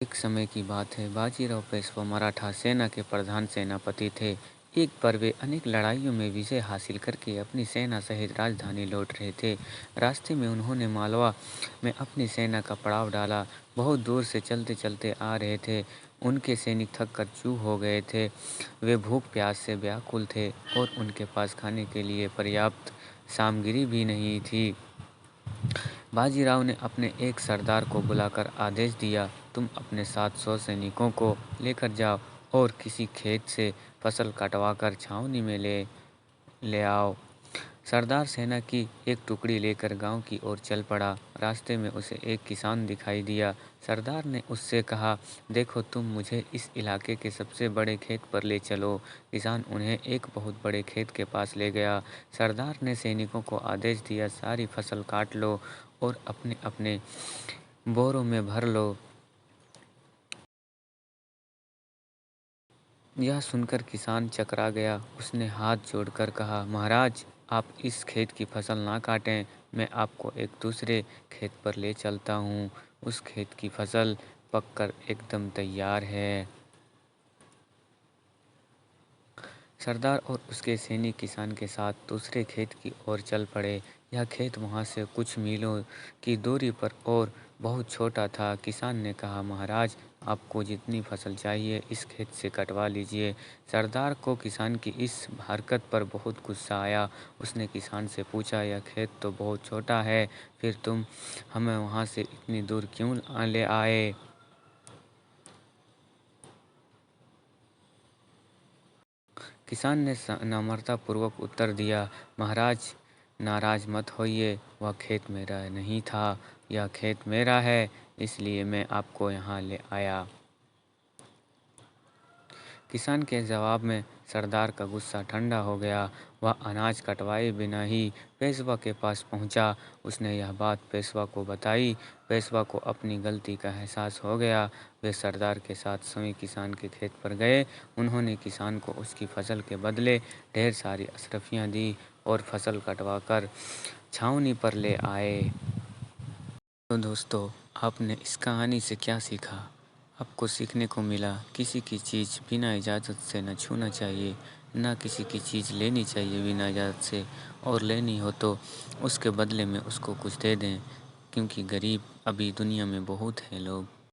एक समय की बात है, बाजीराव पेशवा मराठा सेना के प्रधान सेनापति थे। एक बार वे अनेक लड़ाइयों में विजय हासिल करके अपनी सेना सहित राजधानी लौट रहे थे। रास्ते में उन्होंने मालवा में अपनी सेना का पड़ाव डाला। बहुत दूर से चलते चलते आ रहे थे। उनके सैनिक थक कर चूर हो गए थे। वे भूख प्यास से व्याकुल थे और उनके पास खाने के लिए पर्याप्त सामग्री भी नहीं थी। बाजीराव ने अपने एक सरदार को बुलाकर आदेश दिया, तुम अपने 700 सैनिकों को लेकर जाओ और किसी खेत से फसल कटवाकर छावनी में ले ले आओ। सरदार सेना की एक टुकड़ी लेकर गांव की ओर चल पड़ा। रास्ते में उसे एक किसान दिखाई दिया। सरदार ने उससे कहा, देखो तुम मुझे इस इलाके के सबसे बड़े खेत पर ले चलो। किसान उन्हें एक बहुत बड़े खेत के पास ले गया। सरदार ने सैनिकों को आदेश दिया, सारी फसल काट लो और अपने अपने बोरों में भर लो। यह सुनकर किसान चकरा गया। उसने हाथ जोड़कर कहा, महाराज आप इस खेत की फसल ना काटें, मैं आपको एक दूसरे खेत पर ले चलता हूँ। उस खेत की फसल पककर एकदम तैयार है। सरदार और उसके सैनिक किसान के साथ दूसरे खेत की ओर चल पड़े। यह खेत वहाँ से कुछ मीलों की दूरी पर और बहुत छोटा था। किसान ने कहा, महाराज आपको जितनी फसल चाहिए इस खेत से कटवा लीजिए। सरदार को किसान की इस हरकत पर बहुत गुस्सा आया। उसने किसान से पूछा, यह खेत तो बहुत छोटा है, फिर तुम हमें वहाँ से इतनी दूर क्यों ले आए? किसान ने नम्रतापूर्वक उत्तर दिया, महाराज नाराज मत होइए, वह खेत मेरा नहीं था, यह खेत मेरा है, इसलिए मैं आपको यहाँ ले आया। किसान के जवाब में सरदार का गुस्सा ठंडा हो गया। वह अनाज कटवाए बिना ही पेशवा के पास पहुंचा। उसने यह बात पेशवा को बताई। पेशवा को अपनी गलती का एहसास हो गया। वे सरदार के साथ स्वयं किसान के खेत पर गए। उन्होंने किसान को उसकी फसल के बदले ढेर सारी अशरफियाँ दी और फसल कटवा कर छावनी पर ले आए। तो दोस्तों, आपने इस कहानी से क्या सीखा? आपको सीखने को मिला किसी की चीज़ बिना इजाज़त से न छूना चाहिए, ना किसी की चीज़ लेनी चाहिए बिना इजाज़त से, और लेनी हो तो उसके बदले में उसको कुछ दे दें, क्योंकि गरीब अभी दुनिया में बहुत हैं लोग।